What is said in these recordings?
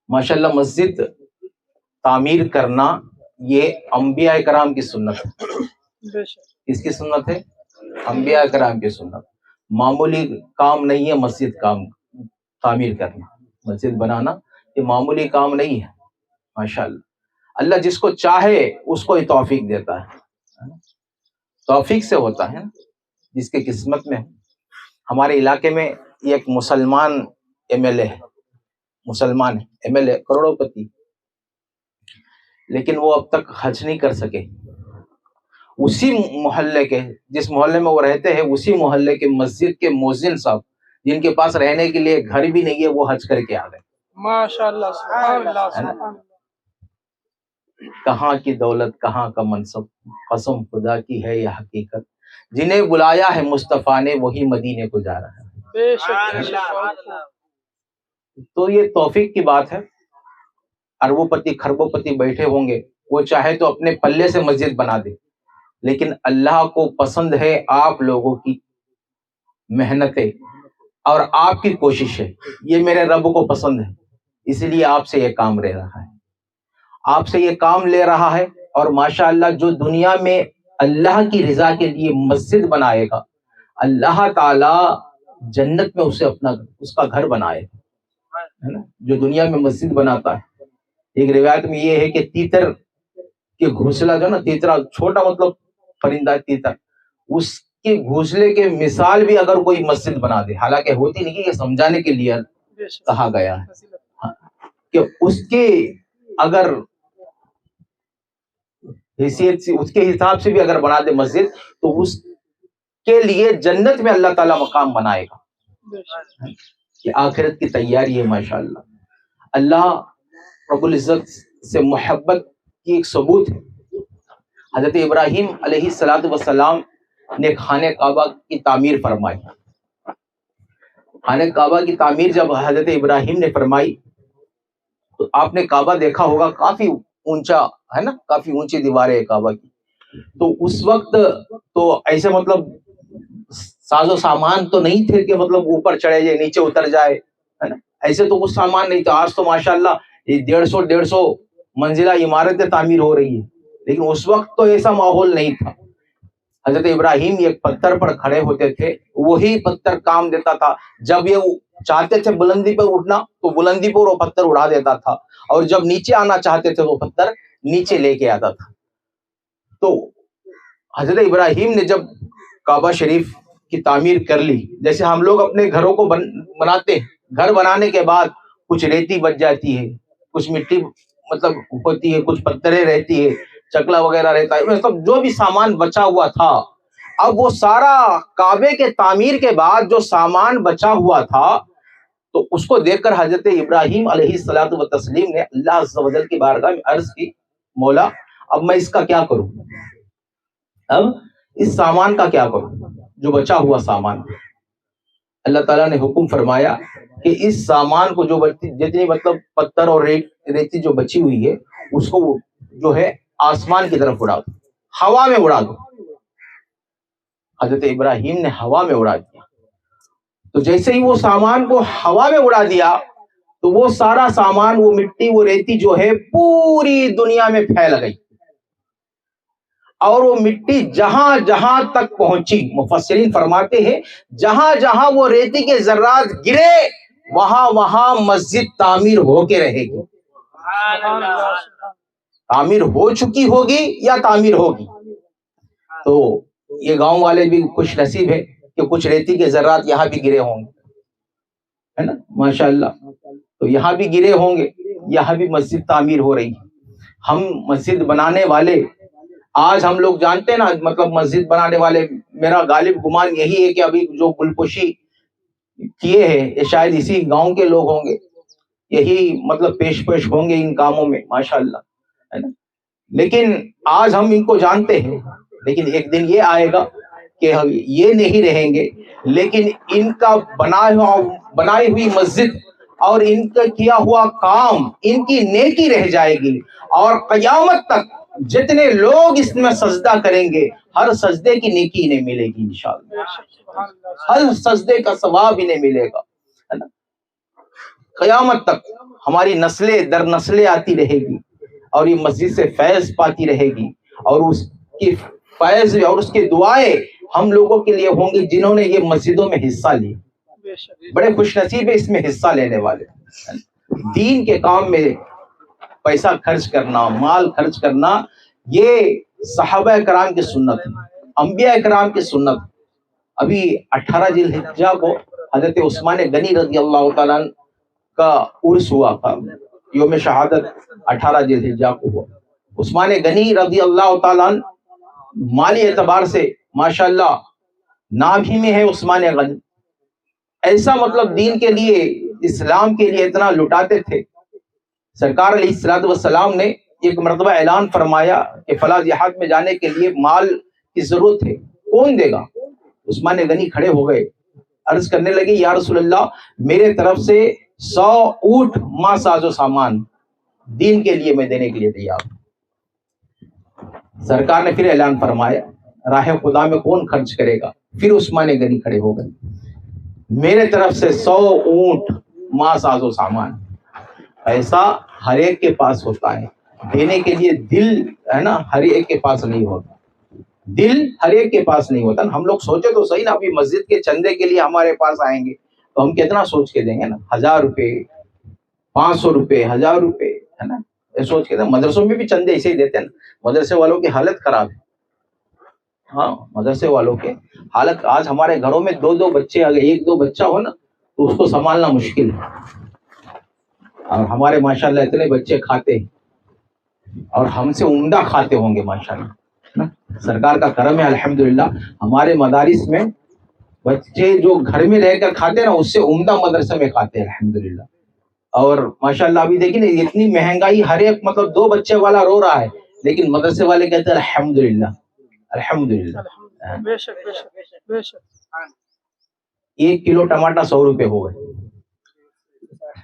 ماشاءاللہ مسجد تعمیر کرنا یہ انبیاء کرام کی سنت ہے. کس کی سنت ہے؟ انبیاء کرام کی سنت. معمولی کام نہیں ہے مسجد کام تعمیر کرنا، مسجد بنانا یہ معمولی کام نہیں ہے. ماشاءاللہ اللہ جس کو چاہے اس کو یہ توفیق دیتا ہے، توفیق سے ہوتا ہے جس کے قسمت میں. ہمارے علاقے میں ایک مسلمان ایم ایل اے ہے، مسلمان ایم ایل اے کروڑوں پتی، لیکن وہ اب تک حج نہیں کر سکے. اسی محلے کے، جس محلے میں وہ رہتے ہیں، اسی محلے کے مسجد کے مؤذن صاحب جن کے پاس رہنے کے لیے گھر بھی نہیں ہے، وہ حج کر کے آ گئے. ماشاءاللہ سبحان اللہ سبحان اللہ. کہاں کی دولت، کہاں کا منصب، قسم خدا کی ہے یہ حقیقت. جنہیں بلایا ہے مصطفیٰ نے وہی مدینے کو جا رہا ہے. بے شک. تو یہ توفیق کی بات ہے. اربوں پتی کھربوں پتی بیٹھے ہوں گے، وہ چاہے تو اپنے پلے سے مسجد بنا دے، لیکن اللہ کو پسند ہے آپ لوگوں کی محنتیں اور آپ کی کوششیں. یہ میرے رب کو پسند ہے، اس لیے آپ سے یہ کام لے رہا ہے، آپ سے یہ کام لے رہا ہے. اور ماشاءاللہ جو دنیا میں اللہ کی رضا کے لیے مسجد بنائے گا، اللہ تعالی جنت میں اسے اس کا گھر بنائے گا. جو دنیا میں مسجد بناتا ہے، ایک روایت میں یہ ہے کہ تیتر کے گھونسلہ جو نا، تیترا چھوٹا مطلب پرندہ تیتر، اس کے گھونسلے کے مثال بھی اگر کوئی مسجد بنا دے، حالانکہ ہوتی نہیں، یہ سمجھانے کے لیے کہا گیا ہے کہ اس کے اگر حیثیت سے، اس کے حساب سے بھی اگر بنا دے مسجد، تو اس کے لیے جنت میں اللہ تعالیٰ مقام بنائے گا. یہ آخرت کی تیاری ہے. ماشاءاللہ اللہ رب العزت سے محبت کی ایک ثبوت ہے. حضرت ابراہیم علیہ السلام نے خانہ کعبہ کی تعمیر فرمائی. خانہ کعبہ کی تعمیر جب حضرت ابراہیم نے فرمائی تو آپ نے کعبہ دیکھا ہوگا، کافی اونچا ہے نا، کافی اونچی دیواریں ہے کعبہ کی. تو اس وقت تو ایسے مطلب ساز و سامان تو نہیں تھے کہ مطلب اوپر چڑھے جائے نیچے اتر جائے، ہے نا، ایسے تو کچھ سامان نہیں تھا. آج تو ماشاءاللہ یہ 150 منزلہ عمارتیں تعمیر ہو رہی ہے، لیکن اس وقت تو ایسا ماحول نہیں تھا. حضرت ابراہیم ایک پتھر پر کھڑے ہوتے تھے، وہی پتھر کام دیتا تھا. جب یہ چاہتے تھے بلندی پر اٹھنا تو بلندی پر وہ پتھر اڑا دیتا تھا، اور جب نیچے آنا چاہتے تھے وہ پتھر نیچے لے کے آتا تھا. تو حضرت ابراہیم نے جب کعبہ شریف کی تعمیر کر لی، جیسے ہم لوگ اپنے گھروں کو بناتے ہیں، گھر بنانے کے بعد کچھ ریتی بچ جاتی ہے، کچھ مٹی مطلب ہوتی ہے، کچھ پتھریں رہتی ہے، چکلا وغیرہ رہتا ہے، مطلب جو بھی سامان بچا ہوا تھا، اب وہ سارا کعبے کے تعمیر کے بعد جو سامان بچا ہوا تھا، تو اس کو دیکھ کر حضرت ابراہیم علیہ الصلوۃ والتسلیم نے اللہ عز و جل کی بارگاہ میں عرض کی، مولا اب میں اس کا کیا کروں، اب اس سامان کا کیا کروں جو بچا ہوا سامان. اللہ تعالیٰ نے حکم فرمایا کہ اس سامان کو جو جتنی مطلب پتھر اور ریتی جو بچی ہوئی ہے، اس کو جو ہے آسمان کی طرف اڑا دو، ہوا میں اڑا دو. حضرت ابراہیم نے ہوا میں اڑا دیا. تو جیسے ہی وہ سامان کو ہوا میں اڑا دیا تو وہ سارا سامان، وہ مٹی، وہ ریتی جو ہے پوری دنیا میں پھیل گئی، اور وہ مٹی جہاں جہاں تک پہنچی، مفسرین فرماتے ہیں جہاں جہاں وہ ریتی کے ذرات گرے وہاں وہاں مسجد تعمیر ہو کے رہے گی. تعمیر ہو چکی ہوگی یا تعمیر ہوگی. تو یہ گاؤں والے بھی خوش نصیب ہے کہ کچھ ریتی کے ذرات یہاں بھی گرے ہوں گے، ہے نا، ماشاءاللہ. تو یہاں بھی گرے ہوں گے، یہاں بھی مسجد تعمیر ہو رہی ہے. ہم مسجد بنانے والے، آج ہم لوگ جانتے ہیں نا، مطلب مسجد بنانے والے، میرا غالب گمان یہی ہے کہ ابھی جو گلپوشی کیے ہیں یہ شاید اسی گاؤں کے لوگ ہوں گے، یہی مطلب پیش ہوں گے ان کاموں میں، ماشاءاللہ، ہے نا. لیکن آج ہم ان کو جانتے ہیں، لیکن ایک دن یہ آئے گا کہ یہ نہیں رہیں گے، لیکن ان کا بنائی ہوئی مسجد اور ان کا کیا ہوا کام، ان کی نیکی رہ جائے گی، اور قیامت تک جتنے لوگ اس میں سجدہ کریں گے ہر سجدے کی نیکی انہیں ملے گی انشاءاللہ، ہر سجدے کا ثواب انہیں ملے گا، ہے نا. قیامت تک ہماری نسلیں در نسلیں آتی رہے گی اور یہ مسجد سے فیض پاتی رہے گی، اور اس کی فیض اور اس کی دعائیں ہم لوگوں کے لیے ہوں گی جنہوں نے یہ مسجدوں میں حصہ لیا۔ بڑے خوش نصیب ہے اس میں حصہ لینے والے۔ دین کے کام میں پیسہ خرچ کرنا، مال خرچ کرنا، یہ صحابہ کرام کی سنت ہے، انبیاء کرام کی سنت۔ ابھی 18 ذی الحجہ کو حضرت عثمان غنی رضی اللہ تعالیٰ عنہ کا عرس ہوا تھا، یوم شہادت 18 ذی الحجہ کو ہوا۔ عثمان غنی رضی اللہ تعالیٰ عنہ مالی اعتبار سے ماشاءاللہ نام ہی میں ہے عثمان غنی، ایسا مطلب دین کے لیے، اسلام کے لیے اتنا لٹاتے تھے۔ سرکار علیہ الصلوۃ والسلام نے ایک مرتبہ اعلان فرمایا کہ فلاں جہاد میں جانے کے لیے مال کی ضرورت ہے، کون دے گا؟ عثمان غنی کھڑے ہو گئے، عرض کرنے لگے یا رسول اللہ میرے طرف سے 100 اونٹ ما ساز و سامان دین کے لیے میں دینے کے لیے تیار ہوں۔ سرکار نے پھر اعلان فرمایا راہ خدا میں کون خرچ کرے گا؟ پھر عثمان غنی کھڑے ہو گئے، میرے طرف سے 100 اونٹ ما ساز و سامان۔ ایسا ہر ایک کے پاس ہوتا ہے، دینے کے لیے دل ہے نا ہر ایک کے پاس نہیں ہوتا، دل ہر ایک کے پاس نہیں ہوتا۔ ہم لوگ سوچے تو صحیح نا، ابھی مسجد کے چندے کے لیے ہمارے پاس آئیں گے تو ہم کتنا سوچ کے دیں گے نا، 1000 روپے، 500 روپے، 1000 روپے، ہے نا، یہ سوچ کے دیں۔ مدرسوں میں بھی چندے ایسے ہی دیتے ہیں نا، مدرسے والوں کی حالت خراب ہے۔ ہاں مدرسے والوں کے حالت، آج ہمارے گھروں میں 2 بچے آ گئے، 1-2 بچہ ہو نا تو اس کو سنبھالنا مشکل ہے، اور ہمارے ماشاءاللہ اتنے بچے کھاتے ہیں اور ہم سے عمدہ کھاتے ہوں گے ماشاءاللہ۔ سرکار کا کرم ہے الحمدللہ، ہمارے مدارس میں بچے جو گھر میں رہ کر کھاتے ہیں نا اس سے عمدہ مدرسے میں کھاتے ہیں الحمدللہ۔ اور ماشاءاللہ ابھی دیکھیں نا اتنی مہنگائی، ہر ایک مطلب 2 بچے والا رو رہا ہے لیکن مدرسے والے کہتے ہیں الحمدللہ الحمدللہ۔ بے شک بے شک بے شک۔ 1 کلو ٹماٹر 100 روپے ہو گئے،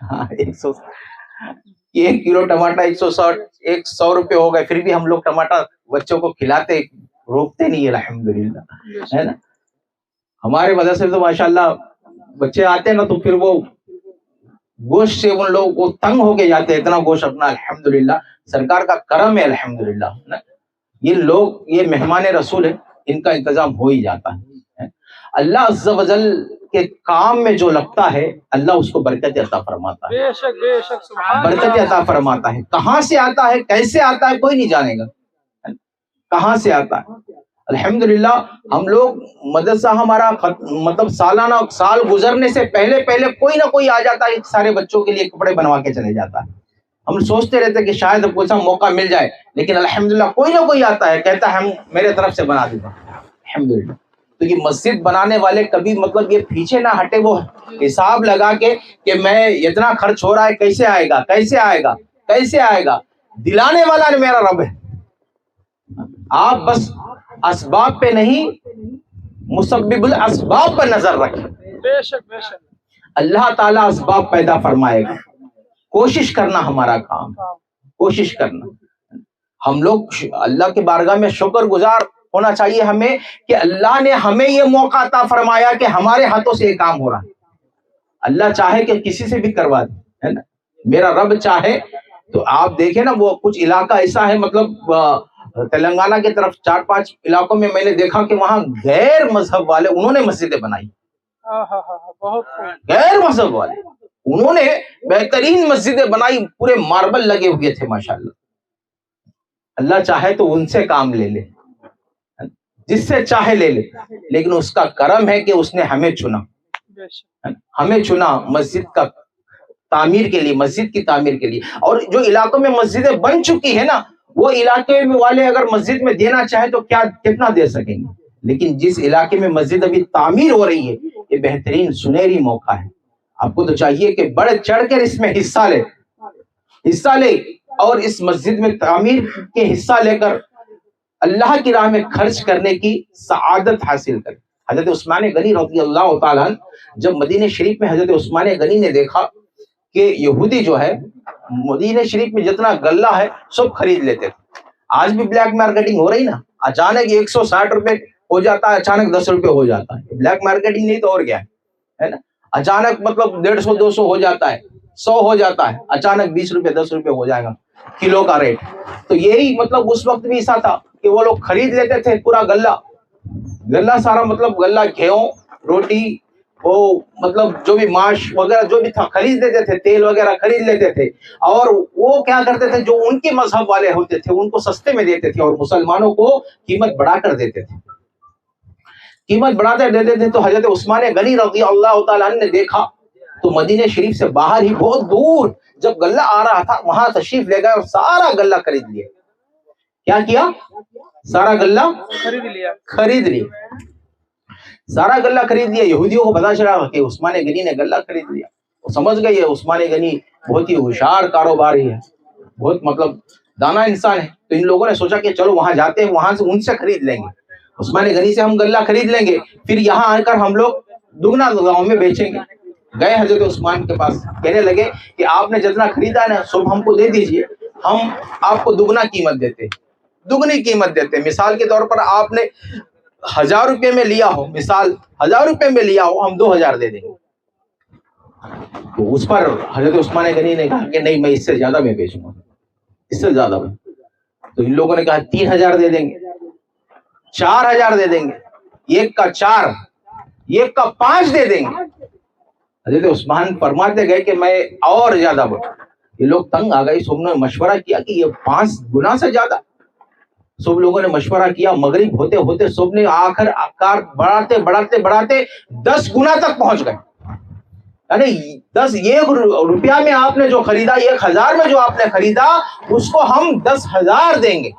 ہاں 1 کلو ٹماٹر 100 روپے ہو گئے، پھر بھی ہم لوگ ٹماٹر بچوں کو کھلاتے، روکتے نہیں الحمدللہ، ہے نا۔ ہمارے مدرسے میں تو ماشاءاللہ بچے آتے ہیں نا تو پھر وہ گوشت سے ان لوگوں کو تنگ ہو کے جاتے ہیں، اتنا گوشت اپنا الحمدللہ۔ سرکار کا کرم ہے الحمدللہ، یہ لوگ یہ مہمان رسول ہیں، ان کا انتظام ہو ہی جاتا ہے۔ اللہ عز و جل کے کام میں جو لگتا ہے اللہ اس کو برکت عطا فرماتا ہے، بے شک بے شک، سبحان برکت اللہ۔ عطا فرماتا ہے۔ کہاں سے آتا ہے، کیسے آتا ہے، کوئی نہیں جانے گا کہاں سے آتا ہے۔ الحمدللہ ہم لوگ مدرسہ ہمارا مطلب سالانہ سال گزرنے سے پہلے کوئی نہ کوئی آ جاتا ہے، سارے بچوں کے لیے کپڑے بنوا کے چلے جاتا ہے۔ ہم سوچتے رہتے ہیں کہ شاید کوئی سا موقع مل جائے، لیکن الحمدللہ کوئی نہ کوئی آتا ہے، کہتا ہے ہم میرے طرف سے بنا دیتا الحمدللہ۔ تو یہ مسجد بنانے والے کبھی مطلب یہ پیچھے نہ ہٹے، وہ حساب لگا کے کہ میں اتنا خرچ ہو رہا ہے، کیسے آئے گا کیسے آئے گا کیسے آئے گا، دلانے والا میرا رب ہے۔ آپ بس اسباب پہ نہیں، مسبب الاسباب پر نظر رکھیں، بے شک بے شک۔ اللہ تعالیٰ اسباب پیدا فرمائے گا۔ کوشش کرنا ہمارا کام، کوشش کرنا۔ ہم لوگ اللہ کے بارگاہ میں شکر گزار ہونا چاہیے ہمیں کہ اللہ نے ہمیں یہ موقع عطا فرمایا کہ ہمارے ہاتھوں سے یہ کام ہو رہا ہے۔ اللہ چاہے کہ کسی سے بھی کروا دے، ہے نا، میرا رب چاہے تو آپ دیکھیں نا وہ کچھ علاقہ ایسا ہے، مطلب تلنگانہ کی طرف 4-5 علاقوں میں میں نے دیکھا کہ وہاں غیر مذہب والے انہوں نے مسجدیں بنائی، بہت غیر مذہب والے انہوں نے بہترین مسجدیں بنائی، پورے ماربل لگے ہوئے تھے ماشاءاللہ۔ اللہ چاہے تو ان سے کام لے لے، جس سے چاہے لے لے، لیکن اس کا کرم ہے کہ اس نے ہمیں چنا، ہمیں چنا مسجد کا تعمیر کے لیے، مسجد کی تعمیر کے لیے۔ اور جو علاقوں میں مسجدیں بن چکی ہیں نا، وہ علاقے میں والے اگر مسجد میں دینا چاہے تو کتنا دے سکیں گے، لیکن جس علاقے میں مسجد ابھی تعمیر ہو رہی ہے یہ بہترین سنہری موقع ہے۔ آپ کو تو چاہیے کہ بڑھ چڑھ کر اس میں حصہ لے اور اس مسجد میں تعمیر کے حصہ لے کر اللہ کی راہ میں خرچ کرنے کی سعادت حاصل کرے۔ حضرت عثمان غنی رضی اللہ تعالیٰ عنہ جب مدینہ شریف میں حضرت عثمان غنی نے دیکھا کہ یہودی جو ہے مدینہ شریف میں جتنا غلہ ہے سب خرید لیتے تھے۔ آج بھی بلیک مارکیٹنگ ہو رہی نا، اچانک 160 روپے ہو جاتا ہے، اچانک 10 روپے ہو جاتا ہے، بلیک مارکیٹنگ نہیں تو اور کیا ہے نا، اچانک مطلب 150-200 ہو جاتا ہے، 100 ہو جاتا ہے, اچانک 20 روپے 10 روپے ہو جائے گا کلو کا ریٹ. تو یہی مطلب اس وقت بھی ایسا تھا کہ وہ لوگ خرید لیتے تھے پورا غلہ سارا, مطلب غلہ گیہوں روٹی وہ مطلب جو بھی ماش وغیرہ جو بھی تھا خرید لیتے تھے, تیل وغیرہ خرید لیتے تھے, اور وہ کیا کرتے تھے جو ان کے مذہب والے ہوتے تھے ان کو سستے میں دیتے تھے اور مسلمانوں کو قیمت بڑھا کر دیتے تھے, قیمت بڑھاتے دیتے تھے. تو حضرت عثمان غنی رضی اللہ تعالیٰ عنہ نے دیکھا تو مدینہ شریف سے باہر ہی بہت دور جب غلہ آ رہا تھا وہاں تشریف لے گئے اور سارا غلہ خرید لیا. کیا کیا؟ سارا غلہ خرید لیا, سارا غلہ خرید لیا. یہودیوں کو پتا چلا کہ عثمان غنی نے غلہ خرید لیا. وہ سمجھ گئے یہ عثمان غنی بہت ہی ہوشیار کاروباری ہے, بہت مطلب دانا انسان ہے. تو ان لوگوں نے سوچا کہ چلو وہاں جاتے ہیں, وہاں سے ان سے خرید لیں گے, عثمان غنی سے ہم غلہ خرید لیں گے, پھر یہاں آ کر ہم لوگ دگنا گاؤں میں بیچیں گے. گئے حضرت عثمان کے پاس, کہنے لگے کہ آپ نے جتنا خریدا ہے نا سب ہم کو دے دیجئے, ہم آپ کو دگنا قیمت دیتے, دگنی قیمت دیتے. مثال کے طور پر آپ نے 1000 روپے میں لیا ہو, مثال 1000 روپے میں لیا ہو, ہم 2000 دے دیں گے. تو اس پر حضرت عثمان غنی نے کہا کہ نہیں میں اس سے زیادہ میں بیچوں گا, اس سے زیادہ میں. تو ان لوگوں نے کہا 3000 دے دیں گے, 4000 دے دیں گے, 1 کا 4, 1 کا 5 دے دیں گے. حضرت عثمان فرماتے گئے کہ میں اور زیادہ بڑھوں. یہ لوگ تنگ آ گئے, سب نے مشورہ کیا کہ یہ 5 گنا سے زیادہ. سب لوگوں نے مشورہ کیا, مغرب ہوتے ہوتے سب نے آخر آکار بڑھاتے بڑھاتے بڑھاتے 10 گنا تک پہنچ گئے. یعنی 10 1 روپیہ میں آپ نے جو خریدا, 1000 میں جو آپ نے خریدا, اس کو ہم 10,000 دیں گے.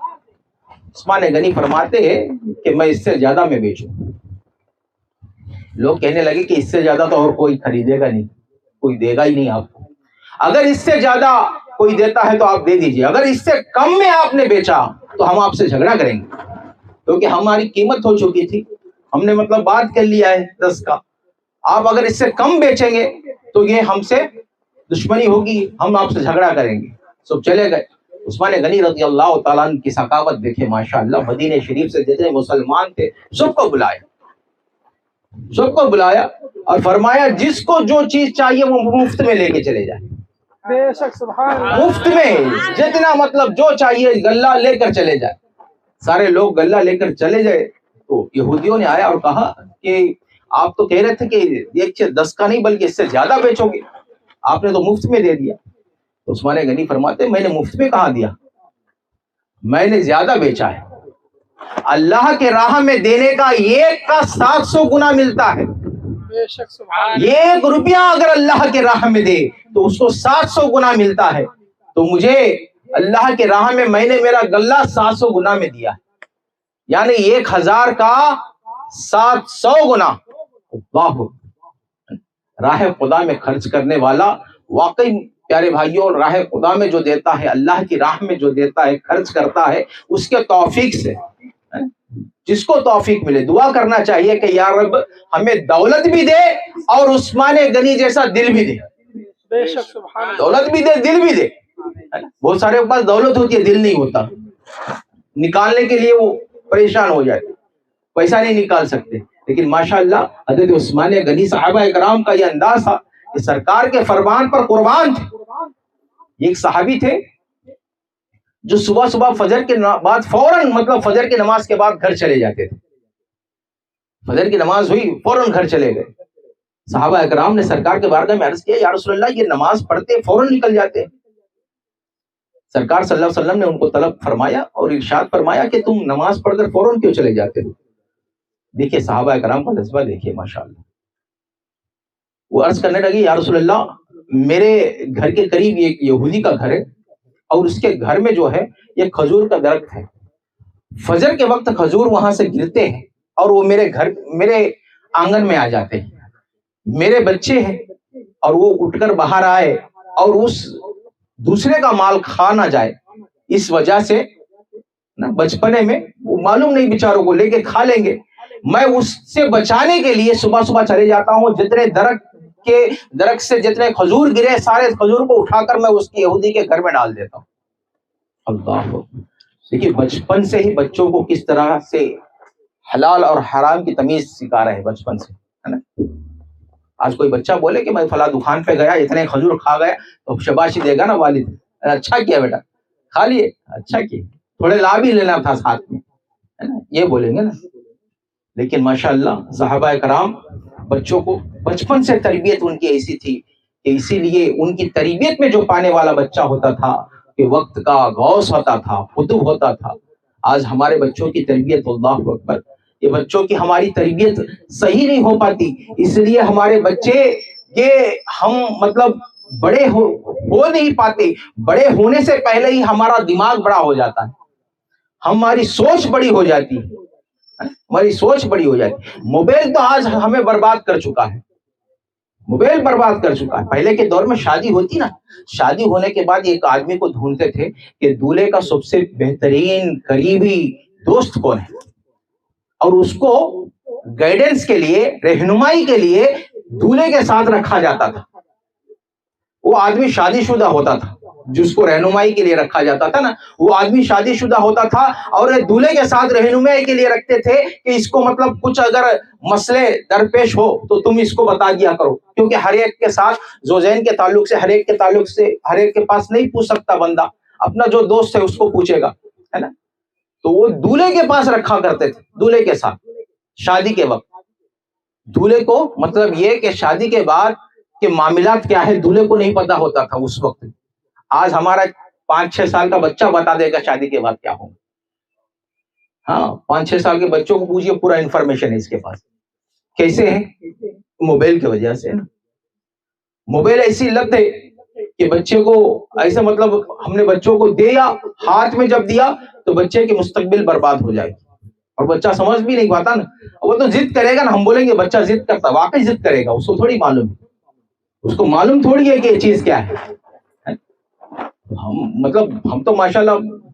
عثمان غنی فرماتے ہیں کہ میں اس سے زیادہ میں بیچوں. لوگ کہنے لگے کہ اس سے زیادہ تو اور کوئی خریدے گا نہیں, کوئی دے گا ہی نہیں آپ کو. اگر اس سے زیادہ کوئی دیتا ہے تو آپ دے دیجئے, اگر اس سے کم میں آپ نے بیچا تو ہم آپ سے جھگڑا کریں گے, کیونکہ ہماری قیمت ہو چکی تھی, ہم نے مطلب بات کر لیا ہے 10 کا. آپ اگر اس سے کم بیچیں گے تو یہ ہم سے دشمنی ہوگی, ہم آپ سے جھگڑا کریں گے. سب چلے گئے. عثمان غنی رضی اللہ تعالیٰ عنہ کی ثقافت دیکھیں ماشاءاللہ, مدینہ شریف سے جتنے مسلمان تھے سب کو بلایا, سب کو بلایا اور فرمایا جس کو جو چیز چاہیے وہ مفت میں لے کے چلے جائے. بے شک سبحان اللہ, مفت میں جتنا مطلب جو چاہیے غلہ لے کر چلے جائے. سارے لوگ غلہ لے کر چلے جائے. تو یہودیوں نے آیا اور کہا کہ آپ تو کہہ رہے تھے کہ 10 کا نہیں بلکہ اس سے زیادہ بیچو گے, آپ نے تو مفت میں دے دیا. تو عثمان غنی فرماتے میں نے مفت میں کہاں دیا, میں نے زیادہ بیچا ہے. اللہ کے راہ میں دینے کا 1 کا 700 گنا ملتا ہے. بے شک سبحان اللہ, 1 روپیہ اگر اللہ کے راہ میں دے تو اس کو 700 گنا ملتا ہے. تو مجھے اللہ کے راہ میں نے میرا غلہ 700 گنا میں دیا, یعنی 1000 کا 700 گنا. اللہ, راہ خدا میں خرچ کرنے والا واقعی پیارے بھائیوں, راہ خدا میں جو دیتا ہے, اللہ کی راہ میں جو دیتا ہے, خرچ کرتا ہے, اس کے توفیق سے, جس کو توفیق ملے دعا کرنا چاہیے کہ یا رب ہمیں دولت بھی دے اور عثمان غنی جیسا دل بھی دے. بے شک سبحان اللہ, دولت بھی دے, دل بھی دے. بہت سارے کے پاس دولت ہوتی ہے, دل نہیں ہوتا, نکالنے کے لیے وہ پریشان ہو جاتے, پیسہ نہیں نکال سکتے. لیکن ماشاءاللہ حضرت عثمان غنی صحابہ کرام کا یہ انداز تھا کہ سرکار کے فرمان پر قربان تھے. ایک صحابی تھے جو صبح صبح فجر کے بعد فوراً مطلب فجر کی نماز کے بعد گھر چلے جاتے تھے. فجر کی نماز ہوئی فوراً گھر چلے گئے. صحابہ اکرام نے سرکار کے بارگاہ میں عرض کیا یا رسول اللہ یہ نماز پڑھتے فوراً نکل جاتے. سرکار صلی اللہ علیہ وسلم نے ان کو طلب فرمایا اور ارشاد فرمایا کہ تم نماز پڑھ کر فوراً کیوں چلے جاتے ہو. دیکھیے صحابہ اکرام کا جذبہ دیکھیے ماشاءاللہ. وہ عرض کرنے لگے یا رسول اللہ میرے گھر کے قریب ایک یہودی کا گھر ہے اور اس کے گھر میں جو ہے یہ کھجور کا درخت ہے. فجر کے وقت کھجور وہاں سے گرتے ہیں اور وہ میرے آنگن میں آ جاتے ہیں. میرے بچے ہیں اور وہ اٹھ کر باہر آئے اور اس دوسرے کا مال کھا نہ جائے, اس وجہ سے بچپنے میں وہ معلوم نہیں بیچاروں کو لے کے کھا لیں گے. میں اس سے بچانے کے لیے صبح صبح چلے جاتا ہوں, جتنے درخت سے جتنے کھجور گرے سارے کھجور کو اٹھا کر میں اس کی یہودی کے گھر میں ڈال دیتا ہوں. اللہ, دیکھیے بچپن سے ہی بچوں کو کس طرح سے حلال اور حرام کی تمیز سکھا رہے ہیں بچپن سے, ہے نا. آج کوئی بچہ بولے کہ میں فلاں دکان پہ گیا اتنے کھجور کھا گیا تو شاباشی دے گا نا والد, اچھا کیا بیٹا کھا لیے, اچھا کیا, تھوڑے لا بھی لینا تھا ساتھ میں, ہے نا, یہ بولیں گے نا. لیکن ماشاءاللہ صحابہ کرام بچوں کو بچپن سے تربیت ان کی ایسی تھی کہ اسی لیے ان کی تربیت میں جو پانے والا بچہ ہوتا تھا کہ وقت کا غوث ہوتا تھا, قطب ہوتا تھا. آج ہمارے بچوں کی تربیت, اللہ اکبر, یہ بچوں کی ہماری تربیت صحیح نہیں ہو پاتی, اس لیے ہمارے بچے یہ ہم مطلب بڑے ہو نہیں پاتے. بڑے ہونے سے پہلے ہی ہمارا دماغ بڑا ہو جاتا ہے, ہماری سوچ بڑی ہو جاتی ہے, ہماری سوچ بڑی ہو جاتی ہے. موبائل تو آج ہمیں برباد کر چکا ہے, موبائل برباد کر چکا ہے. پہلے کے دور میں شادی ہوتی نا, شادی ہونے کے بعد ایک آدمی کو ڈھونڈتے تھے کہ دولہے کا سب سے بہترین قریبی دوست کون ہے, اور اس کو گائیڈنس کے لیے, رہنمائی کے لیے دولہے کے ساتھ رکھا جاتا تھا. وہ آدمی شادی شدہ ہوتا تھا, جس کو رہنمائی کے لیے رکھا جاتا تھا نا, وہ آدمی شادی شدہ ہوتا تھا اور دولہے کے ساتھ رہنمائی کے لیے رکھتے تھے کہ اس کو مطلب کچھ اگر مسئلے درپیش ہو تو تم اس کو بتا دیا کرو, کیونکہ ہر ایک کے ساتھ زوجین کے تعلق سے, ہر ایک کے تعلق سے, ہر ایک کے پاس نہیں پوچھ سکتا بندہ, اپنا جو دوست ہے اس کو پوچھے گا, ہے نا. تو وہ دولہے کے پاس رکھا کرتے تھے, دولہے کے ساتھ شادی کے وقت. دولہے کو مطلب یہ کہ شادی کے بعد کے معاملات کیا ہے دولہے کو نہیں پتا ہوتا تھا اس وقت. آج ہمارا 5-6 سال کا بچہ بتا دے گا شادی کے بعد کیا ہوگا. ہاں, 5-6 سال کے بچوں کو پوچھئے, پورا انفارمیشن ہے اس کے پاس. کیسے ہے؟ موبائل کی وجہ سے. موبائل ایسی لت ہے کہ بچے کو ایسا مطلب ہم نے بچوں کو دیا, ہاتھ میں جب دیا تو بچے کی مستقبل برباد ہو جائے گی, اور بچہ سمجھ بھی نہیں پاتا نا. وہ تو ضد کرے گا نا, ہم بولیں گے بچہ ضد کرتا, واقعی ضد کرے گا, اس کو تھوڑی معلوم, اس کو معلوم تھوڑی ہے کہ یہ چیز کیا ہے. ہم تو ماشاءاللہ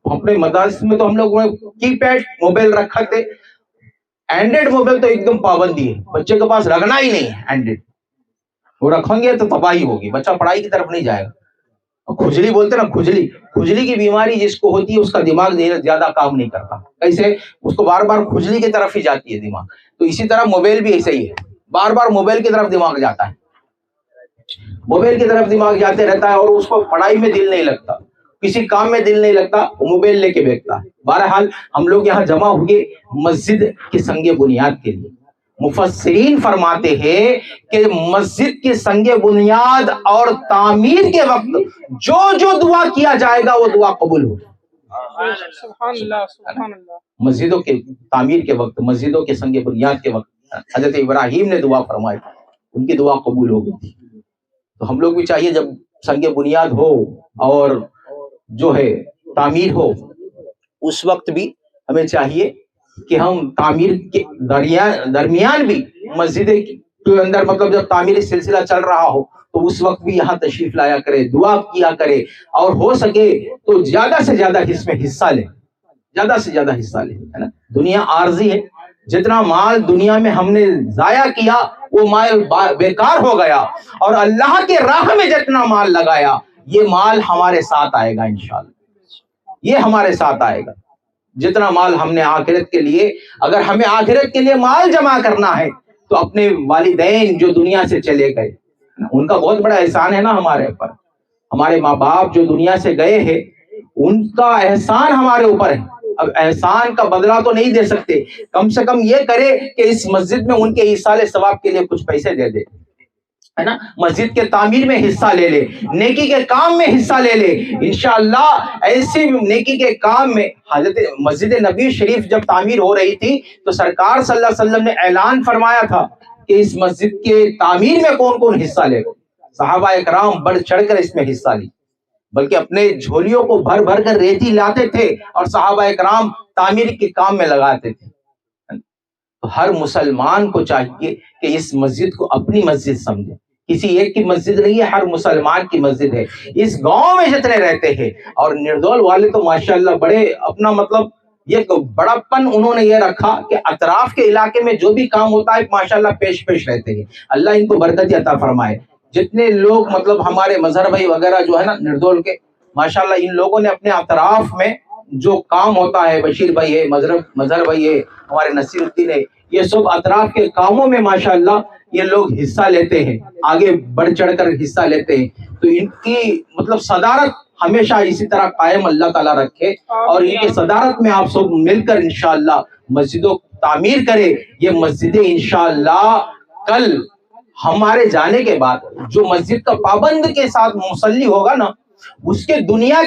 اپنے مدارس میں تو ہم لوگ کی پیڈ موبائل رکھا تھے. اینڈرائڈ موبائل تو ایک دم پابندی ہے, بچے کے پاس رکھنا ہی نہیں ہے اینڈرائڈ. وہ رکھیں گے تو تباہی ہوگی, بچہ پڑھائی کی طرف نہیں جائے گا. کھجلی بولتے نا, کھجلی کی بیماری جس کو ہوتی ہے اس کا دماغ زیادہ کام نہیں کرتا. کیسے؟ اس کو بار بار کھجلی کی طرف ہی جاتی ہے دماغ. تو اسی طرح موبائل بھی ایسا ہی ہے, بار بار موبائل کی طرف دماغ جاتا ہے, موبائل کی طرف دماغ جاتے رہتا ہے, اور اس کو پڑھائی میں دل نہیں لگتا, کسی کام میں دل نہیں لگتا, وہ موبائل لے کے بیٹھتا ہے. بہرحال ہم لوگ یہاں جمع ہوئے مسجد کی سنگ بنیاد کے لیے. مفسرین فرماتے ہیں کہ مسجد کی سنگ بنیاد اور تعمیر کے وقت جو دعا کیا جائے گا وہ دعا قبول ہو. سبحان اللہ, سبحان اللہ. مسجدوں کے تعمیر کے وقت, مسجدوں کے سنگ بنیاد کے وقت حضرت ابراہیم نے دعا فرمائی, ان کی دعا قبول ہو گئی تھی. تو ہم لوگ بھی چاہیے جب سنگ بنیاد ہو اور جو ہے تعمیر ہو, اس وقت بھی ہمیں چاہیے کہ ہم تعمیر کے درمیان بھی مسجد کے اندر مطلب جب تعمیری سلسلہ چل رہا ہو تو اس وقت بھی یہاں تشریف لایا کرے, دعا کیا کرے, اور ہو سکے تو زیادہ سے زیادہ اس میں حصہ لے, زیادہ سے زیادہ حصہ لے, ہے نا. دنیا عارضی ہے, جتنا مال دنیا میں ہم نے ضائع کیا وہ مال بیکار ہو گیا, اور اللہ کے راہ میں جتنا مال لگایا یہ مال ہمارے ساتھ آئے گا انشاءاللہ, یہ ہمارے ساتھ آئے گا. جتنا مال ہم نے آخرت کے لیے, اگر ہمیں آخرت کے لیے مال جمع کرنا ہے تو اپنے والدین جو دنیا سے چلے گئے, ان کا بہت بڑا احسان ہے نا ہمارے اوپر. ہمارے ماں باپ جو دنیا سے گئے ہیں ان کا احسان ہمارے اوپر ہے. اب احسان کا بدلہ تو نہیں دے سکتے, کم سے کم یہ کرے کہ اس مسجد میں ان کے ایصال ثواب کے لیے کچھ پیسے دے دے, ہے نا. مسجد کے تعمیر میں حصہ لے لے, نیکی کے کام میں حصہ لے لے انشاءاللہ. ایسی نیکی کے کام میں حضرت مسجد نبی شریف جب تعمیر ہو رہی تھی تو سرکار صلی اللہ علیہ وسلم نے اعلان فرمایا تھا کہ اس مسجد کے تعمیر میں کون کون حصہ لے گا. صحابہ اکرام بڑھ چڑھ کر اس میں حصہ لی, بلکہ اپنے جھولیوں کو بھر بھر کر ریتی لاتے تھے اور صحابہ اکرام تعمیر کے کام میں لگاتے تھے. تو ہر مسلمان کو چاہیے کہ اس مسجد کو اپنی مسجد سمجھے. کسی ایک کی مسجد نہیں ہے, ہر مسلمان کی مسجد ہے. اس گاؤں میں جتنے رہتے ہیں, اور نردول والے تو ماشاءاللہ بڑے اپنا مطلب یہ بڑا پن انہوں نے یہ رکھا کہ اطراف کے علاقے میں جو بھی کام ہوتا ہے ماشاءاللہ پیش رہتے ہیں. اللہ ان کو برکت عطا فرمائے. جتنے لوگ مطلب ہمارے مظہر بھائی وغیرہ جو ہے نا نردول کے, ماشاءاللہ ان لوگوں نے اپنے اطراف میں جو کام ہوتا ہے, بشیر بھائی ہے, مظہر بھائی ہے, ہمارے نصیر الدین ہے, یہ سب اطراف کے کاموں میں ماشاءاللہ یہ لوگ حصہ لیتے ہیں، آگے بڑھ چڑھ کر حصہ لیتے ہیں. تو ان کی مطلب صدارت ہمیشہ اسی طرح قائم اللہ تعالیٰ رکھے، اور ان کی صدارت میں آپ سب مل کر انشاءاللہ مسجدوں تعمیر کرے. یہ مسجدیں انشاءاللہ کل ہمارے جانے کے بعد جو مسجد کا پابند کے ساتھ مصلی ہوگا نا، اس کے دنیا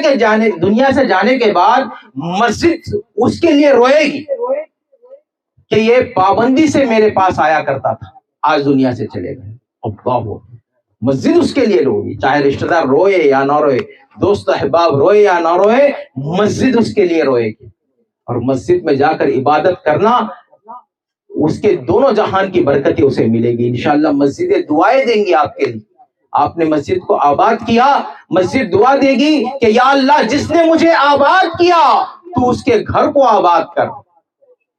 سے جانے کے بعد مسجد اس کے لیے روئے گی کہ یہ پابندی سے میرے پاس آیا کرتا تھا، آج دنیا سے چلے گئے. اللہ، مسجد اس کے لیے روئے، چاہے رشتہ دار روئے یا نہ روئے، دوست احباب روئے یا نہ روئے، مسجد اس کے لیے روئے گی. اور مسجد میں جا کر عبادت کرنا، اس کے دونوں جہان کی برکتیں اسے ملے گی انشاءاللہ. مسجدیں دعائیں دیں گی آپ کے لیے. آپ نے مسجد کو آباد کیا، مسجد دعا دے گی کہ یا اللہ جس نے مجھے آباد کیا تو اس کے گھر کو آباد کر.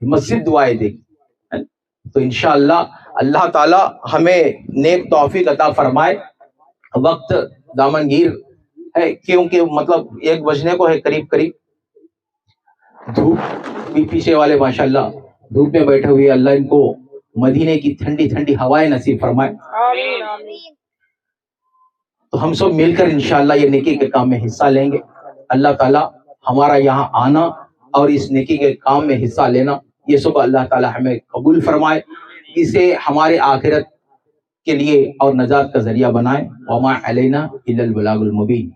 مسجد دعائیں دے گی. تو انشاءاللہ اللہ تعالی ہمیں نیک توفیق عطا فرمائے. وقت دامنگیر ہے کیونکہ مطلب 1 بجنے کو ہے قریب. دھوپ بھی پیچھے والے ماشاءاللہ دھوپ میں بیٹھے ہوئے، اللہ ان کو مدینے کی ٹھنڈی ٹھنڈی ہوائیں نصیب فرمائے. آمین آمین. تو ہم سب مل کر انشاءاللہ یہ نیکی کے کام میں حصہ لیں گے. اللہ تعالی ہمارا یہاں آنا اور اس نیکی کے کام میں حصہ لینا، یہ سب اللہ تعالی ہمیں قبول فرمائے، اسے ہمارے آخرت کے لیے اور نجات کا ذریعہ بنائے. وما علینا الا البلاغ المبین.